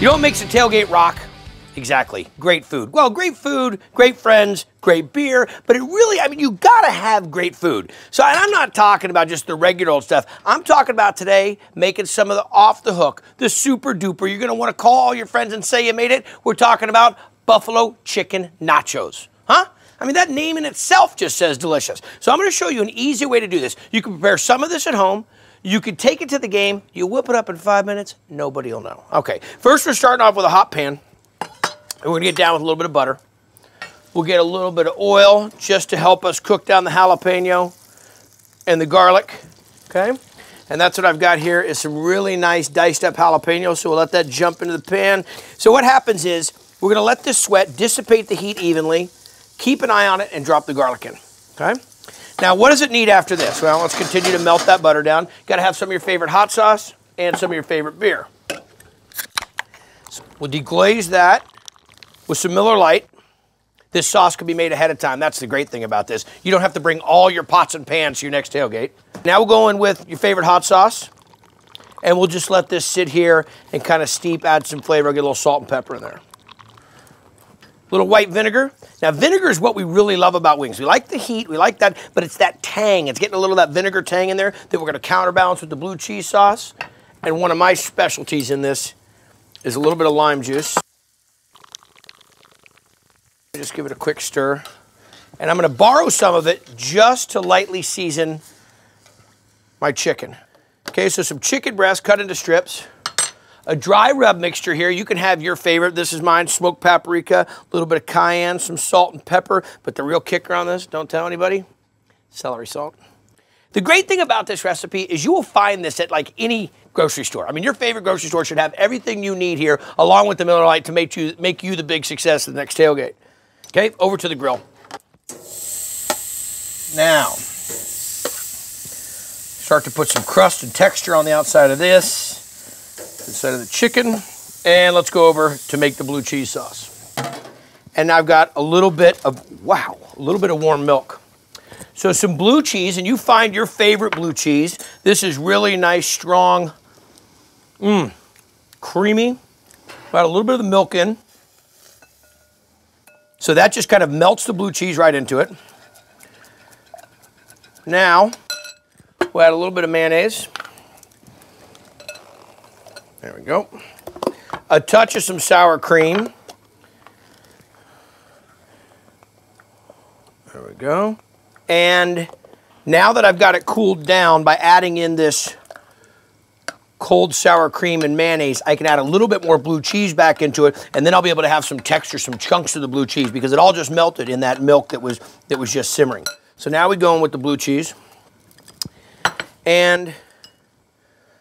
You know what makes a tailgate rock? Exactly, great food. Well, great food, great friends, great beer, but it really, I mean, you gotta have great food. So, and I'm not talking about just the regular old stuff. I'm talking about today making some of the off the hook, the super duper. You're gonna wanna call all your friends and say you made it. We're talking about buffalo chicken nachos, huh? I mean, that name in itself just says delicious. So I'm gonna show you an easy way to do this. You can prepare some of this at home. You can take it to the game. You whip it up in 5 minutes. Nobody will know. Okay, first we're starting off with a hot pan. And we're gonna get down with a little bit of butter. We'll get a little bit of oil just to help us cook down the jalapeno and the garlic, okay? And that's what I've got here is some really nice diced up jalapenos, so we'll let that jump into the pan. So what happens is, we're gonna let this sweat dissipate the heat evenly, keep an eye on it, and drop the garlic in, okay? Now, what does it need after this? Well, let's continue to melt that butter down. Gotta have some of your favorite hot sauce and some of your favorite beer. So we'll deglaze that with some Miller Lite. This sauce can be made ahead of time. That's the great thing about this. You don't have to bring all your pots and pans to your next tailgate. Now we'll go in with your favorite hot sauce, and we'll just let this sit here and kind of steep, add some flavor, get a little salt and pepper in there. A little white vinegar. Now, vinegar is what we really love about wings. We like the heat, we like that, but it's that tang. It's getting a little of that vinegar tang in there that we're gonna counterbalance with the blue cheese sauce. And one of my specialties in this is a little bit of lime juice. Just give it a quick stir. And I'm gonna borrow some of it just to lightly season my chicken. Okay, so some chicken breast cut into strips. A dry rub mixture here. You can have your favorite. This is mine, smoked paprika, a little bit of cayenne, some salt and pepper. But the real kicker on this, don't tell anybody, celery salt. The great thing about this recipe is you will find this at like any grocery store. I mean, your favorite grocery store should have everything you need here, along with the Miller Lite to make you the big success of the next tailgate. Okay, over to the grill. Now, start to put some crust and texture on the outside of this, inside of the chicken, and let's go over to make the blue cheese sauce. And I've got a little bit of, wow, a little bit of warm milk. So some blue cheese, and you find your favorite blue cheese. This is really nice, strong, creamy. Got a little bit of the milk in. So that just kind of melts the blue cheese right into it. Now, we'll add a little bit of mayonnaise. There we go. A touch of some sour cream. There we go. And now that I've got it cooled down by adding in this cold sour cream and mayonnaise, I can add a little bit more blue cheese back into it, and then I'll be able to have some texture, some chunks of the blue cheese, because it all just melted in that milk that was just simmering. So now we go in with the blue cheese and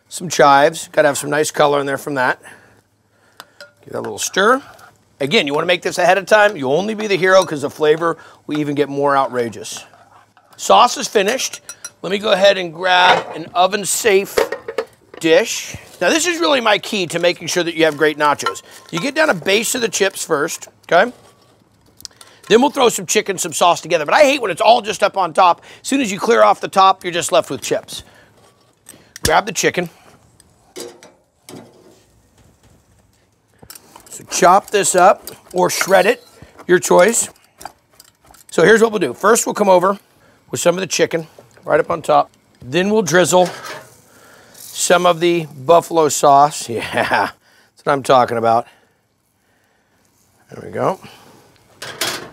some chives. Got to have some nice color in there from that. Give that a little stir. Again, you want to make this ahead of time. You'll only be the hero because the flavor will even get more outrageous. Sauce is finished. Let me go ahead and grab an oven-safe dish. Now this is really my key to making sure that you have great nachos. You get down a base of the chips first, okay? Then we'll throw some chicken, some sauce together. But I hate when it's all just up on top. As soon as you clear off the top, you're just left with chips. Grab the chicken. So chop this up or shred it, your choice. So here's what we'll do. First we'll come over with some of the chicken right up on top. Then we'll drizzle some of the buffalo sauce. Yeah, that's what I'm talking about. There we go.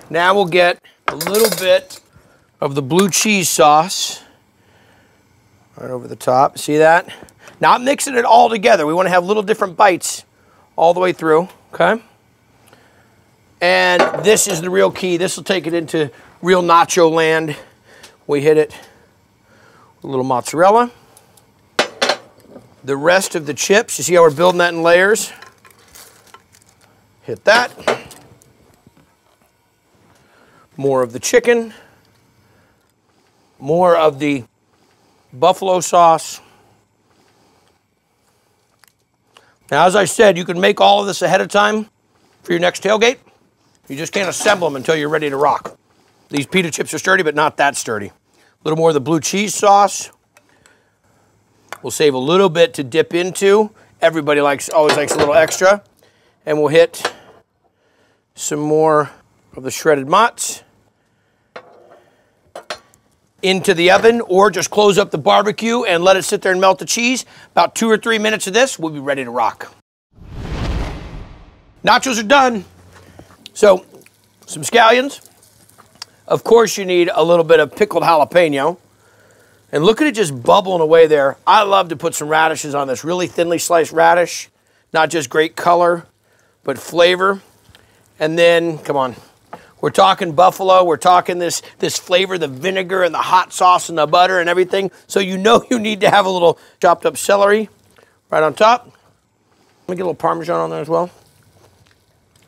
Now we'll get a little bit of the blue cheese sauce right over the top. See that? Not mixing it all together. We want to have little different bites all the way through, okay? And this is the real key. This will take it into real nacho land. We hit it with a little mozzarella. The rest of the chips, you see how we're building that in layers? Hit that. More of the chicken. More of the buffalo sauce. Now, as I said, you can make all of this ahead of time for your next tailgate. You just can't assemble them until you're ready to rock. These pita chips are sturdy, but not that sturdy. A little more of the blue cheese sauce. We'll save a little bit to dip into. Everybody always likes a little extra. And we'll hit some more of the shredded mozz into the oven, or just close up the barbecue and let it sit there and melt the cheese. About 2 or 3 minutes of this, we'll be ready to rock. Nachos are done. So, some scallions. Of course, you need a little bit of pickled jalapeno. And look at it just bubbling away there. I love to put some radishes on this, really thinly sliced radish. Not just great color, but flavor. And then, come on, we're talking buffalo, we're talking this flavor, the vinegar and the hot sauce and the butter and everything. So you know you need to have a little chopped up celery right on top. Let me get a little Parmesan on there as well.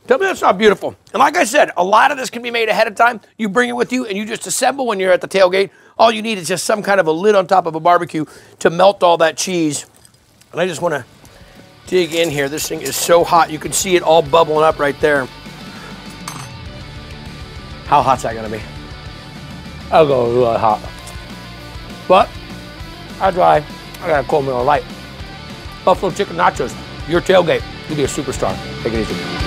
Tell me that's not beautiful. And like I said, a lot of this can be made ahead of time. You bring it with you and you just assemble when you're at the tailgate. All you need is just some kind of a lid on top of a barbecue to melt all that cheese. And I just want to dig in here. This thing is so hot. You can see it all bubbling up right there. How hot's that gonna be? I'll go really hot. But I got a cold meal of Lite. Buffalo chicken nachos, your tailgate. You'll be a superstar. Take it easy.